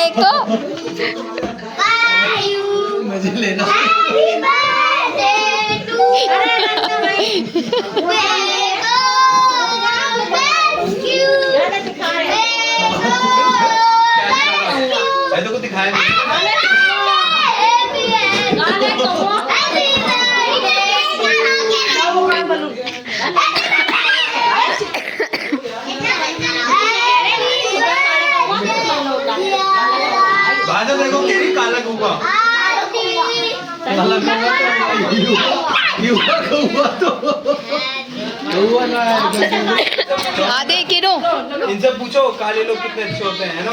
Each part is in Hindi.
केक तो मुझे लेना। तो कुछ दिखाया नहीं। बाजू देखो केरी काला कौवा। काला कौवा तो कौवा ना है। हाँ दे किरो इनसे पूछो काले लोग कितने अच्छे होते हैं ना।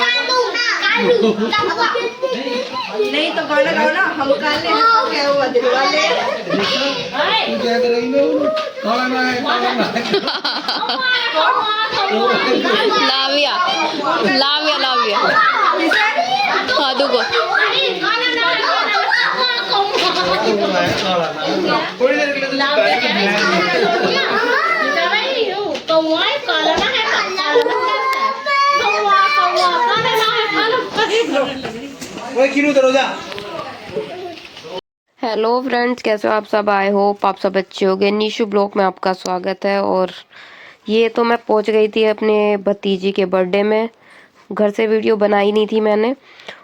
नहीं तो गाना गाओ ना, हम काले हैं तो क्या हुआ दिल वाले। तू क्या कर रही है? काला ना है, काला ना है। लाविया लाविया लाविया हाँ दुगो थोड़ी देर के लिए हेलो फ्रेंड्स, कैसे हो आप सब? आए होप आप सब अच्छे होंगे। निशु ब्लॉग में आपका स्वागत है। और ये तो मैं पहुंच गई थी अपने भतीजी के बर्थडे में। घर से वीडियो बनाई नहीं थी मैंने,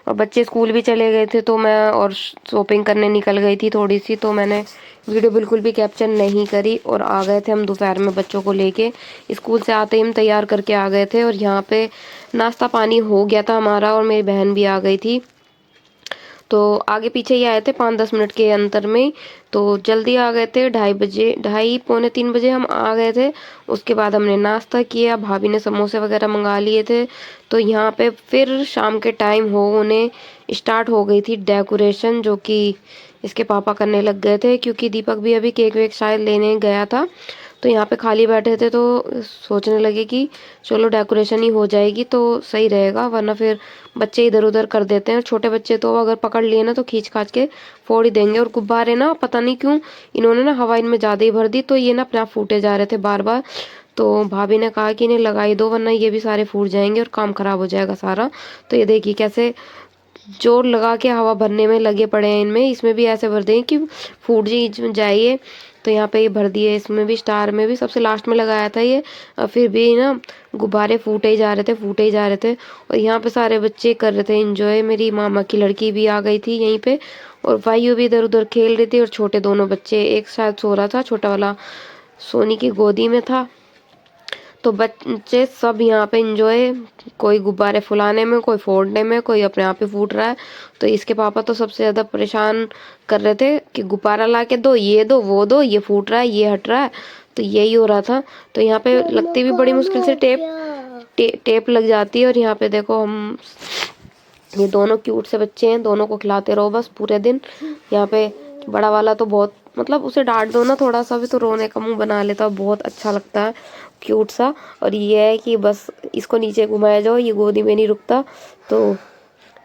और बच्चे स्कूल भी चले गए थे तो मैं और शॉपिंग करने निकल गई थी थोड़ी सी, तो मैंने वीडियो बिल्कुल भी कैप्चर नहीं करी। और आ गए थे हम दोपहर में बच्चों को लेके, स्कूल से आते ही हम तैयार करके आ गए थे। और यहाँ पे नाश्ता पानी हो गया था हमारा, और मेरी बहन भी आ गई थी। तो आगे पीछे ही आए थे 5-10 मिनट के अंतर में, तो जल्दी आ गए थे। 2:30-2:30 हम आ गए थे। उसके बाद हमने नाश्ता किया, भाभी ने समोसे वगैरह मंगा लिए थे। तो यहाँ पे फिर शाम के टाइम होने स्टार्ट हो गई थी डेकोरेशन, जो कि इसके पापा करने लग गए थे, क्योंकि दीपक भी अभी केक वेक शायद लेने गया था। तो यहाँ पे खाली बैठे थे तो सोचने लगे कि चलो डेकोरेशन ही हो जाएगी तो सही रहेगा, वरना फिर बच्चे इधर उधर कर देते हैं। छोटे बच्चे तो अगर पकड़ लिए ना तो खींच खाच के फोड़ ही देंगे। और गुब्बारे ना पता नहीं क्यों इन्होंने ना हवा इनमें ज़्यादा ही भर दी, तो ये ना अपने आप फूटे जा रहे थे बार बार। तो भाभी ने कहा कि इन्हें लगाई दो, वरना ये भी सारे फूट जाएंगे और काम खराब हो जाएगा सारा। तो ये देखिए कैसे जोर लगा के हवा भरने में लगे पड़े हैं इनमें। इसमें भी ऐसे भर दें कि फूट जाइए। तो यहाँ पे ये भर दिए, इसमें भी स्टार में भी सबसे लास्ट में लगाया था ये। फिर भी ना गुब्बारे फूटे ही जा रहे थे, फूटे ही जा रहे थे। और यहाँ पे सारे बच्चे कर रहे थे एंजॉय। मेरी मामा की लड़की भी आ गई थी यहीं पे, और वायु भी इधर उधर खेल रही थी। और छोटे दोनों बच्चे, एक शायद सो रहा था, छोटा वाला सोनी की गोदी में था। तो बच्चे सब यहाँ पे एंजॉय, कोई गुब्बारे फुलाने में, कोई फोड़ने में, कोई अपने आप ही फूट रहा है। तो इसके पापा तो सबसे ज़्यादा परेशान कर रहे थे कि गुब्बारा ला के दो, ये दो, वो दो, ये फूट रहा है, ये हट रहा है। तो यही हो रहा था। तो यहाँ पे लगती भी बड़ी मुश्किल से टेप लग जाती है। और यहाँ पे देखो हम, ये दोनों क्यूट से बच्चे हैं, दोनों को खिलाते रहो बस पूरे दिन। यहाँ पे बड़ा वाला तो बहुत, मतलब उसे डांट दो ना थोड़ा सा भी तो रोने का मुंह बना लेता है, बहुत अच्छा लगता है, क्यूट सा। और ये है कि बस इसको नीचे घुमाया जाओ, ये गोदी में नहीं रुकता। तो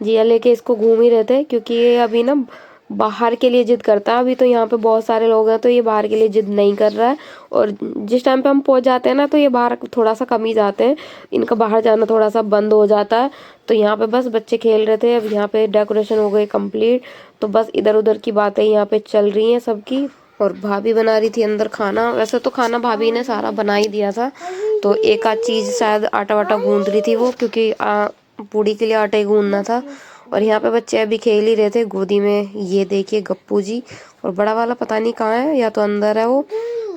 जिया लेके इसको घूम ही रहते हैं, क्योंकि ये अभी ना बाहर के लिए जिद करता है। अभी तो यहाँ पे बहुत सारे लोग हैं तो ये बाहर के लिए जिद नहीं कर रहा है। और जिस टाइम पे हम पहुँच जाते हैं ना तो ये बाहर थोड़ा सा कम ही जाते हैं, इनका बाहर जाना थोड़ा सा बंद हो जाता है। तो यहाँ पे बस बच्चे खेल रहे थे। अब यहाँ पे डेकोरेशन हो गई कंप्लीट, तो बस इधर उधर की बातें यहाँ पे चल रही हैं सबकी। और भाभी बना रही थी अंदर खाना। वैसे तो खाना भाभी ने सारा बना ही दिया था, तो एक आध चीज़ शायद आटा वाटा गूंद रही थी वो, क्योंकि पूड़ी के लिए आटा ही गूंदना था। और यहाँ पे बच्चे अभी खेल ही रहे थे गोदी में। ये देखिए गप्पू जी, और बड़ा वाला पता नहीं कहाँ है, या तो अंदर है वो,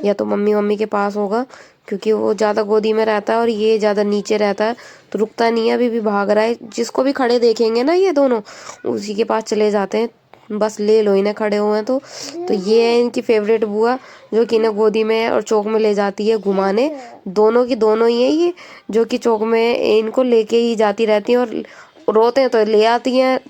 या तो मम्मी के पास होगा, क्योंकि वो ज़्यादा गोदी में रहता है और ये ज़्यादा नीचे रहता है, तो रुकता नहीं है, अभी भी भाग रहा है। जिसको भी खड़े देखेंगे ना ये दोनों उसी के पास चले जाते हैं, बस ले लो इन्हें खड़े हुए हैं तो ये है इनकी फेवरेट बुआ, जो कि इन्हें गोदी में और चौक में ले जाती है घुमाने। दोनों की दोनों ही है ये, जो कि चौक में इनको लेके ही जाती रहती हैं, और रोते हैं तो ले आती हैं,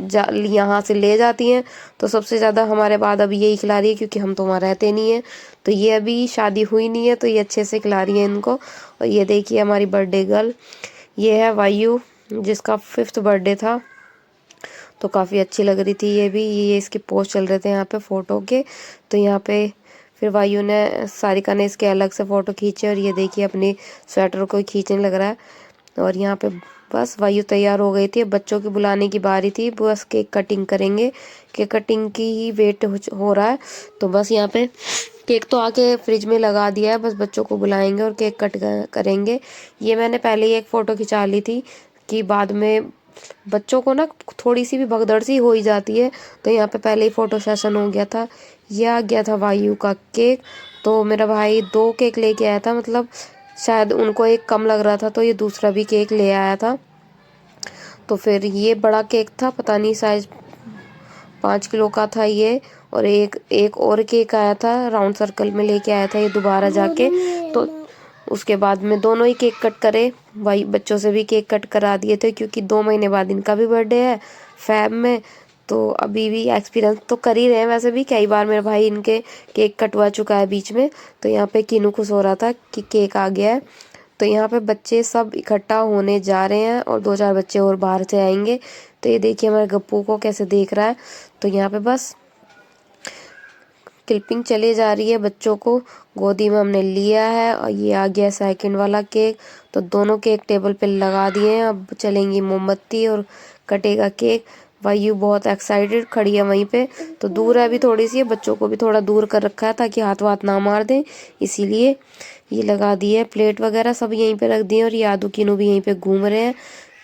यहाँ से ले जाती हैं। तो सबसे ज़्यादा हमारे बाद अभी यही खिला रही है, क्योंकि हम तो वहाँ रहते नहीं हैं। तो ये अभी शादी हुई नहीं है तो ये अच्छे से खिला रही है इनको। और ये देखिए हमारी बर्थडे गर्ल, ये है वायु, जिसका 5th बर्थडे था। तो काफ़ी अच्छी लग रही थी ये भी। ये इसके पोस्ट चल रहे थे यहाँ पे फ़ोटो के। तो यहाँ पे फिर वायु ने, सारिका ने इसके अलग से फ़ोटो खींचे। और ये देखिए अपनी स्वेटर को खींचने लग रहा है। और यहाँ पे बस वायु तैयार हो गई थी। अब बच्चों के बुलाने की बारी थी, बस केक कटिंग करेंगे। केक कटिंग की ही वेट हो रहा है। तो बस यहाँ पे केक तो आके फ्रिज में लगा दिया है, बस बच्चों को बुलाएंगे और केक कट करेंगे। ये मैंने पहले ही एक फ़ोटो खिंचा ली थी कि बाद में बच्चों को ना थोड़ी सी भी भगदड़ सी हो ही जाती है, तो यहाँ पे पहले ही फ़ोटो सेशन हो गया था। ये आ गया था वायु का केक। तो मेरा भाई 2 केक लेके आया था, मतलब शायद उनको एक कम लग रहा था तो ये दूसरा भी केक ले आया था। तो फिर ये बड़ा केक था, पता नहीं साइज 5 किलो का था ये। और एक एक और केक आया था, राउंड सर्कल में लेके आया था ये दोबारा जाके। तो उसके बाद में दोनों ही केक कट करे, भाई बच्चों से भी केक कट करा दिए थे क्योंकि 2 महीने बाद इनका भी बर्थडे है फैब में। तो अभी भी एक्सपीरियंस तो कर ही रहे हैं, वैसे भी कई बार मेरा भाई इनके केक कटवा चुका है बीच में। तो यहाँ पे कीनू खुश हो रहा था कि केक आ गया है। तो यहाँ पे बच्चे सब इकट्ठा होने जा रहे हैं और 2-4 बच्चे और बाहर से आएंगे। तो ये देखिए हमारे गप्पू को कैसे देख रहा है। तो यहाँ पे बस क्लिपिंग चली जा रही है, बच्चों को गोदी में हमने लिया है और ये आ गया सेकंड वाला केक। तो दोनों केक टेबल पे लगा दिए हैं, अब चलेंगी मोमबत्ती और कटेगा केक। वायु बहुत एक्साइटेड खड़ी है वहीं पे, तो दूर है अभी थोड़ी सी, बच्चों को भी थोड़ा दूर कर रखा है ताकि हाथ वाथ ना मार दें, इसीलिए ये लगा दिए। प्लेट वगैरह सब यहीं पे रख दिए और यादू कीनू भी यहीं पे घूम रहे हैं।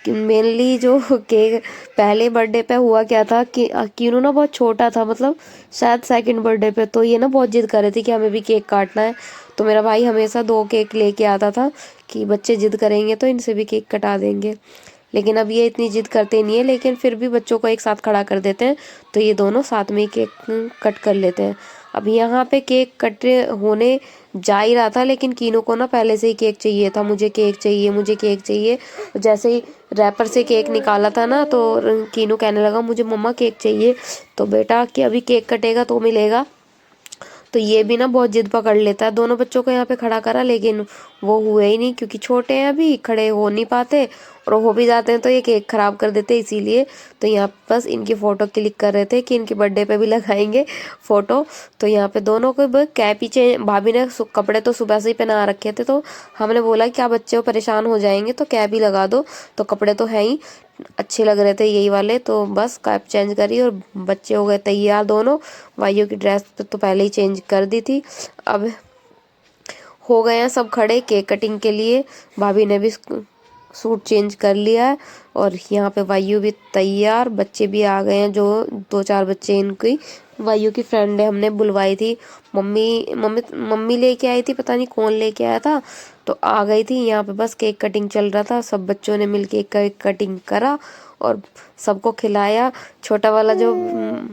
मेनली जो केक पहले बर्थडे पे हुआ क्या था कि कीनू ना बहुत छोटा था, मतलब शायद सेकंड बर्थडे पे, तो ये ना बहुत जिद कर रहे थे कि हमें भी केक काटना है। तो मेरा भाई हमेशा 2 केक लेके आता था कि बच्चे जिद करेंगे तो इनसे भी केक कटा देंगे। लेकिन अब ये इतनी जिद करते नहीं है, लेकिन फिर भी बच्चों को एक साथ खड़ा कर देते हैं तो ये दोनों साथ में ही केक कट कर लेते हैं। अब यहाँ पे केक कट होने जा ही रहा था, लेकिन कीनू को ना पहले से ही केक चाहिए था, मुझे केक चाहिए, मुझे केक चाहिए। जैसे ही रैपर से केक निकाला था ना तो कीनू कहने लगा मुझे मम्मा केक चाहिए। तो बेटा कि अभी केक कटेगा तो मिलेगा। तो ये भी ना बहुत जिद पकड़ लेता है। दोनों बच्चों को यहाँ पे खड़ा करा लेकिन वो हुए ही नहीं क्योंकि छोटे हैं, अभी खड़े हो नहीं पाते, और हो भी जाते हैं तो ये केक खराब कर देते इसीलिए। तो यहाँ बस इनकी फ़ोटो क्लिक कर रहे थे कि इनके बर्थडे पे भी लगाएंगे फ़ोटो। तो यहाँ पे दोनों को कैप ही चेंज, भाभी ने कपड़े तो सुबह से ही पहना रखे थे, तो हमने बोला क्या बच्चे परेशान हो जाएंगे तो कैप ही लगा दो। तो कपड़े तो हैं ही, अच्छे लग रहे थे यही वाले, तो बस कैप चेंज करी और बच्चे हो गए तैयार दोनों। वायु की ड्रेस तो पहले ही चेंज कर दी थी। अब हो गए हैं सब खड़े केक कटिंग के लिए, भाभी ने भी सूट चेंज कर लिया है और यहाँ पे वायु भी तैयार, बच्चे भी आ गए हैं, जो 2-4 बच्चे इनकी वायु की फ्रेंड है, हमने बुलवाई थी। मम्मी मम्मी मम्मी लेके आई थी, पता नहीं कौन लेके आया था, तो आ गई थी। यहाँ पे बस केक कटिंग चल रहा था, सब बच्चों ने मिलके केक कटिंग करा और सबको खिलाया। छोटा वाला जो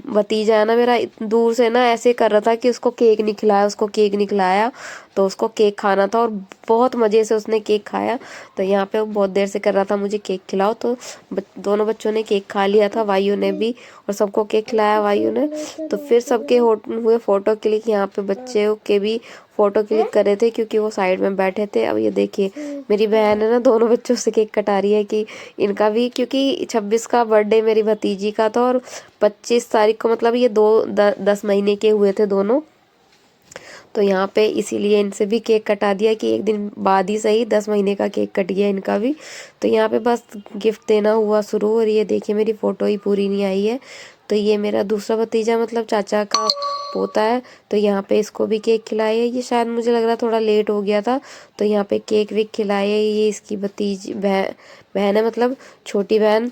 भतीजा है ना मेरा, दूर से ना ऐसे कर रहा था कि उसको केक नहीं खिलाया, उसको केक नहीं खिलाया, तो उसको केक खाना था और बहुत मज़े से उसने केक खाया। तो यहाँ पे वो बहुत देर से कर रहा था मुझे केक खिलाओ, तो दोनों बच्चों ने केक खा लिया था, वायु ने भी, और सबको केक खिलाया वायु ने। तो फिर सबके हुए फ़ोटो क्लिक, यहाँ पे बच्चे के भी फ़ोटो क्लिक कर रहे थे क्योंकि वो साइड में बैठे थे। अब ये देखिए मेरी बहन है ना, दोनों बच्चों से केक कटा रही है कि इनका भी, क्योंकि 26 का बर्थडे मेरी भतीजी का था और 25 तारीख को, मतलब ये 10 महीने के हुए थे दोनों। तो यहाँ पे इसीलिए इनसे भी केक कटा दिया कि एक दिन बाद ही सही, 10 महीने का केक कट गया इनका भी। तो यहाँ पे बस गिफ्ट देना हुआ शुरू, और ये देखिए मेरी फ़ोटो ही पूरी नहीं आई है। तो ये मेरा दूसरा भतीजा, मतलब चाचा का पोता है, तो यहाँ पे इसको भी केक खिलाए। ये शायद मुझे लग रहा थोड़ा लेट हो गया था, तो यहाँ पे केक भी खिलाए। ये इसकी भतीजी बहन है, मतलब छोटी बहन,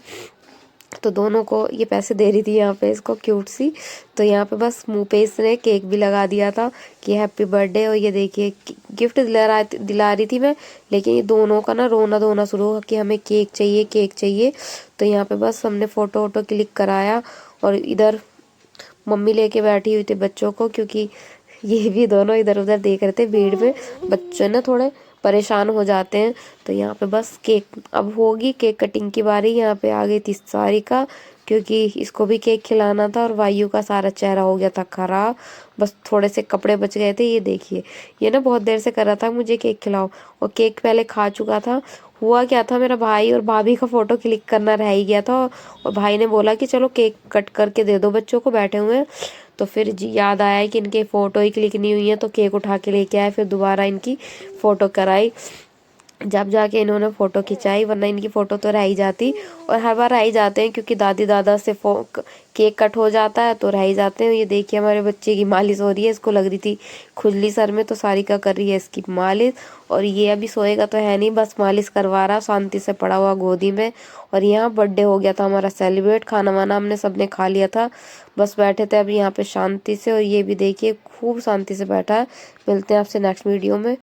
तो दोनों को ये पैसे दे रही थी यहाँ पे इसको क्यूट सी। तो यहाँ पे बस मुंह पे इसने केक भी लगा दिया था कि हैप्पी बर्थडे। और ये देखिए गिफ्ट दिला रही थी मैं, लेकिन ये दोनों का ना रोना धोना शुरू हुआ कि हमें केक चाहिए, केक चाहिए। तो यहाँ पे बस हमने फ़ोटो वोटो क्लिक कराया और इधर मम्मी लेके बैठी हुई थी बच्चों को, क्योंकि ये भी दोनों इधर उधर देख रहे थे भीड़ में, बच्चे ना थोड़े परेशान हो जाते हैं। तो यहाँ पे बस केक अब होगी केक कटिंग की बारी। यहाँ पे आ गई थी सारिका, क्योंकि इसको भी केक खिलाना था, और वायु का सारा चेहरा हो गया था खराब, बस थोड़े से कपड़े बच गए थे। ये देखिए ये ना बहुत देर से कर रहा था मुझे केक खिलाओ, और केक पहले खा चुका था। हुआ क्या था, मेरा भाई और भाभी का फ़ोटो क्लिक करना रह ही गया था, और भाई ने बोला कि चलो केक कट करके दे दो बच्चों को, बैठे हुए हैं। तो फिर याद आया कि इनके फ़ोटो ही क्लिक नहीं हुई है, तो केक उठा के लेके आए, फिर दोबारा इनकी फ़ोटो कराई। जब जाके इन्होंने फ़ोटो खिंचाई, वरना इनकी फ़ोटो तो रह ही जाती। और हर बार रह ही जाते हैं क्योंकि दादी दादा से केक कट हो जाता है तो रह ही जाते हैं। ये देखिए हमारे बच्चे की मालिश हो रही है, इसको लग रही थी खुजली सर में, तो सारिका कर रही है इसकी मालिश। और ये अभी सोएगा तो है नहीं, बस मालिश करवा रहा, शांति से पड़ा हुआ गोदी में। और यहाँ बर्थडे हो गया था हमारा सेलिब्रेट, खाना वाना हमने सबने खा लिया था, बस बैठे थे अभी यहाँ पे शांति से। और ये भी देखिए खूब शांति से बैठा है। मिलते हैं आपसे नेक्स्ट वीडियो में।